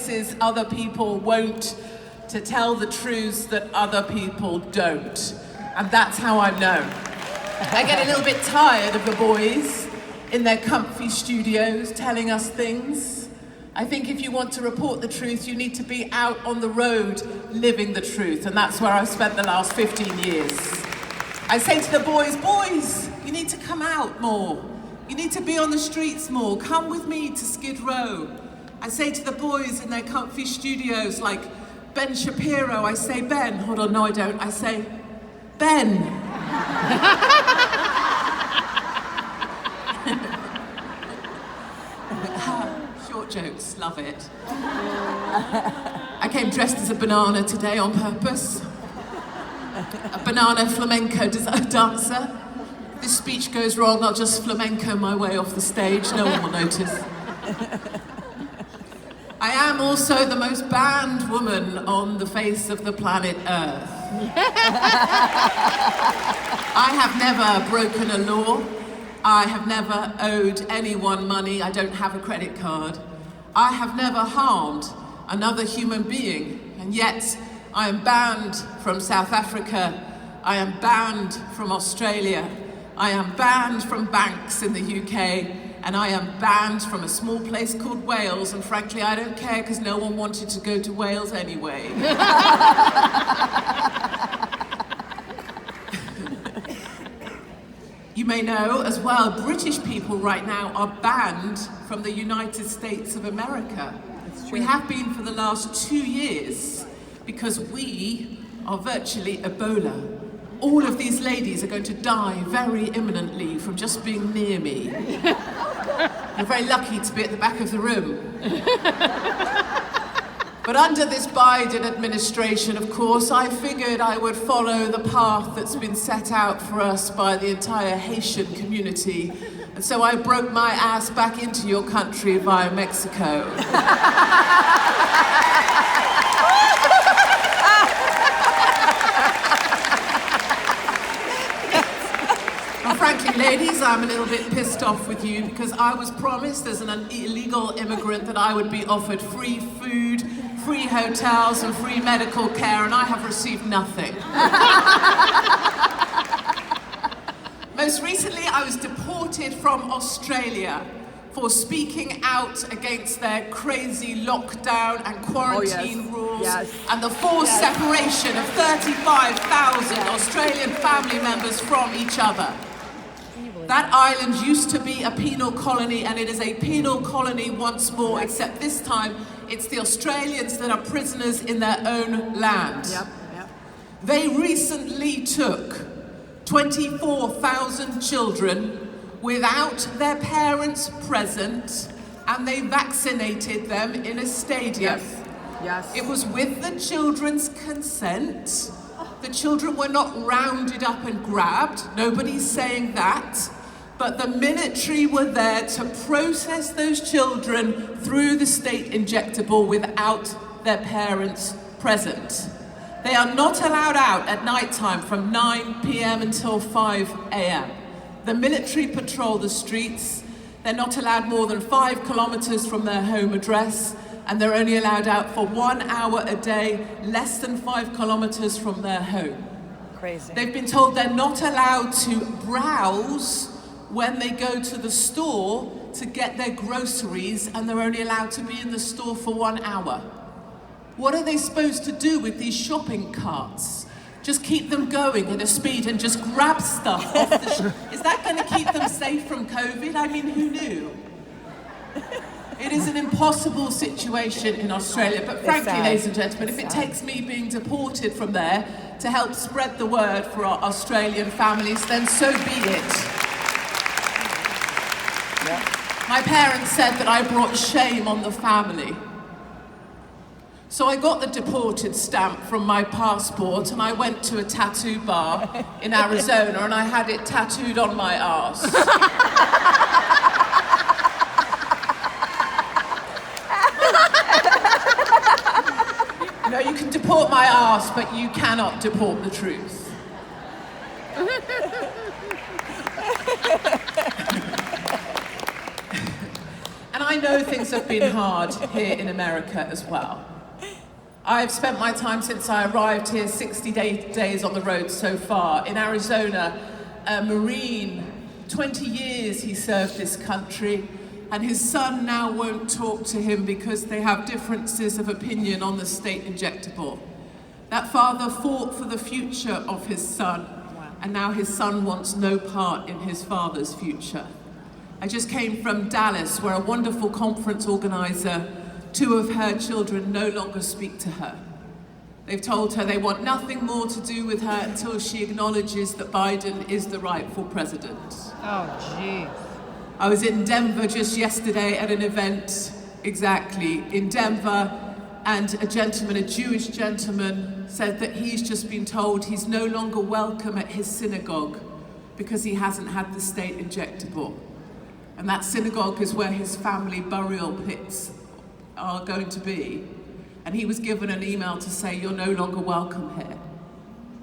places other people won't, to tell the truths that other people don't. And that's how I'm known. I get a little bit tired of the boys in their comfy studios telling us things. I think if you want to report the truth, you need to be out on the road living the truth, and that's where I've spent the last 15 years. I say to the boys, you need to come out more. You need to be on the streets more. Come with me to Skid Row. I say to the boys in their comfy studios, like Ben Shapiro, I say, Ben, hold on, no I don't, I say, Ben. Short jokes, love it. I came dressed as a banana today on purpose. A banana flamenco dancer. If this speech goes wrong, I'll just flamenco my way off the stage, no one will notice. I am also the most banned woman on the face of the planet Earth. I have never broken a law. I have never owed anyone money. I don't have a credit card. I have never harmed another human being, and yet I am banned from South Africa. I am banned from Australia. I am banned from banks in the UK, and I am banned from a small place called Wales, and frankly I don't care because no one wanted to go to Wales anyway. You may know as well, British people right now are banned from the United States of America. We have been for the last 2 years because we are virtually Ebola. All of these ladies are going to die very imminently from just being near me. You're very lucky to be at the back of the room. But under this Biden administration, of course, I figured I would follow the path that's been set out for us by the entire Haitian community. And so I broke my ass back into your country via Mexico. Frankly, ladies, I'm a little bit pissed off with you because I was promised as an illegal immigrant that I would be offered free food, free hotels and free medical care, and I have received nothing. Most recently, I was deported from Australia for speaking out against their crazy lockdown and quarantine rules and the forced separation of 35,000 Australian family members from each other. That island used to be a penal colony, and it is a penal colony once more, except this time it's the Australians that are prisoners in their own land. They recently took 24,000 children without their parents present, and they vaccinated them in a stadium. It was with the children's consent. The children were not rounded up and grabbed. Nobody's saying that. But the military were there to process those children through the state injectable without their parents present. They are not allowed out at night time from 9 p.m. until 5 a.m. The military patrol the streets. They're not allowed more than 5 kilometers from their home address, and they're only allowed out for 1 hour a day, less than 5 kilometers from their home. Crazy. They've been told they're not allowed to browse when they go to the store to get their groceries, and they're only allowed to be in the store for 1 hour. What are they supposed to do with these shopping carts? Just keep them going at a speed and just grab stuff off the Is that going to keep them safe from COVID? I mean, who knew? It is an impossible situation in Australia, but frankly, ladies and gentlemen, if it takes me being deported from there to help spread the word for our Australian families, then so be it. My parents said that I brought shame on the family. So I got the deported stamp from my passport and I went to a tattoo bar in Arizona and I had it tattooed on my arse. You know, you can deport my arse, but you cannot deport the truth. And I know things have been hard here in America as well. I've spent my time since I arrived here, 60 days on the road so far. In Arizona, a Marine, 20 years he served this country, and his son now won't talk to him because they have differences of opinion on the state injectable. That father fought for the future of his son, and now his son wants no part in his father's future. I just came from Dallas, where a wonderful conference organizer, 2 of her children no longer speak to her. They've told her they want nothing more to do with her until she acknowledges that Biden is the rightful president. Oh, geez. I was in Denver just yesterday at an event, exactly, in Denver, and a gentleman, a Jewish gentleman, said that he's just been told he's no longer welcome at his synagogue because he hasn't had the state injectable. And that synagogue is where his family burial pits are going to be. And he was given an email to say, you're no longer welcome here.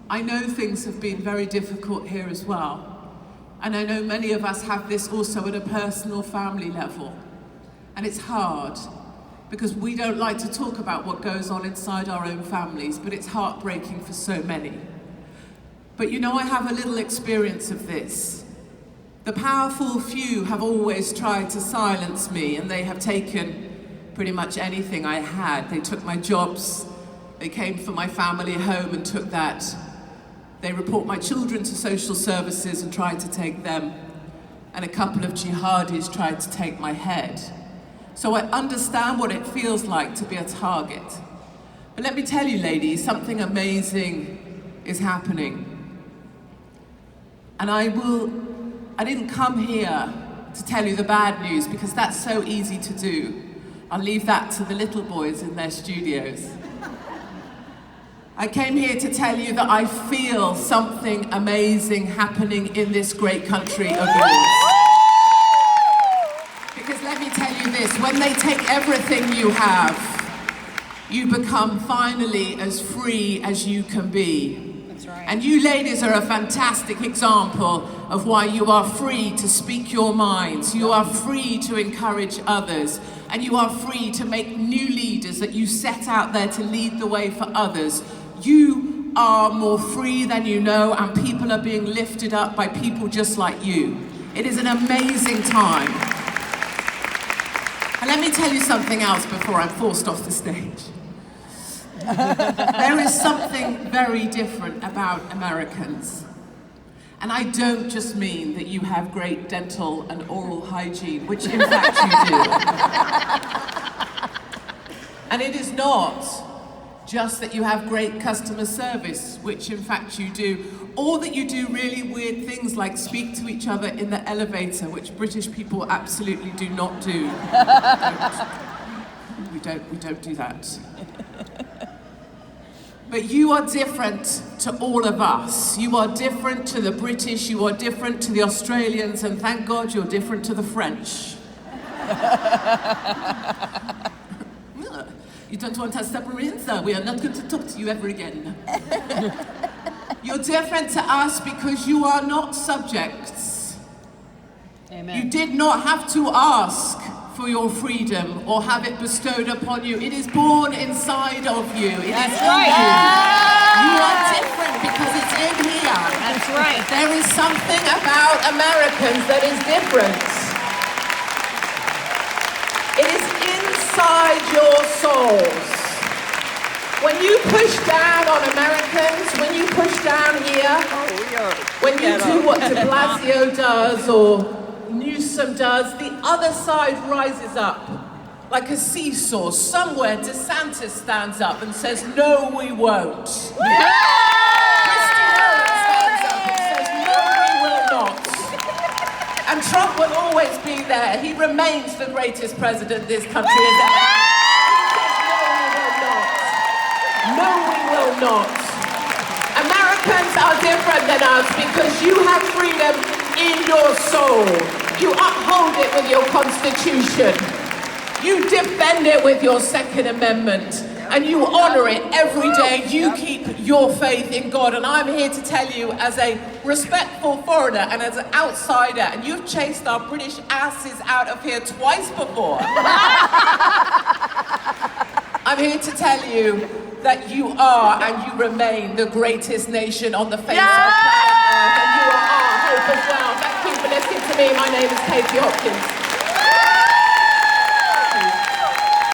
I know things have been very difficult here as well. And I know many of us have this also at a personal family level. And it's hard, because we don't like to talk about what goes on inside our own families, but it's heartbreaking for so many. But you know, I have a little experience of this. The powerful few have always tried to silence me, and they have taken pretty much anything I had. They took my jobs, they came for my family home and took that. They report my children to social services and tried to take them. And a couple of jihadis tried to take my head. So I understand what it feels like to be a target. But let me tell you, ladies, something amazing is happening. And I didn't come here to tell you the bad news, because that's so easy to do. I'll leave that to the little boys in their studios. I came here to tell you that I feel something amazing happening in this great country of yours. Because let me tell you this, when they take everything you have, you become finally as free as you can be. That's right. And you ladies are a fantastic example of why you are free to speak your minds, you are free to encourage others, and you are free to make new leaders that you set out there to lead the way for others. You are more free than you know, and people are being lifted up by people just like you. It is an amazing time. And let me tell you something else before I'm forced off the stage. There is something very different about Americans. And I don't just mean that you have great dental and oral hygiene, which in fact you do. And it is not just that you have great customer service, which in fact you do, or that you do really weird things like speak to each other in the elevator, which British people absolutely do not do. We don't do that. But you are different to all of us. You are different to the British, you are different to the Australians, and thank God you're different to the French. You don't want us submarines? We are not going to talk to you ever again. You're different to us because you are not subjects. Amen. You did not have to ask for your freedom or have it bestowed upon you. It is born inside of you. That's right. You are different because it's in here. That's right. There is something about Americans that is different. It is inside your souls. When you push down on Americans, when you push down here, when you do what de Blasio does or Newsom does, the other side rises up like a seesaw. Somewhere DeSantis stands up and says, no, we won't. Christy Rhodes stands up and says, no, we will not. And Trump will always be there. He remains the greatest president this country has ever had. No, we will not. Americans are different than us because you have freedom in your soul. You uphold it with your constitution. You defend it with your Second Amendment. And you honour it every day. You keep your faith in God. And I'm here to tell you, as a respectful foreigner and as an outsider, and you've chased our British asses out of here twice before. I'm here to tell you that you are and you remain the greatest nation on the face of planet Earth. And you are our hope as well. Thank you for listening to me. My name is Olivia Hopkins.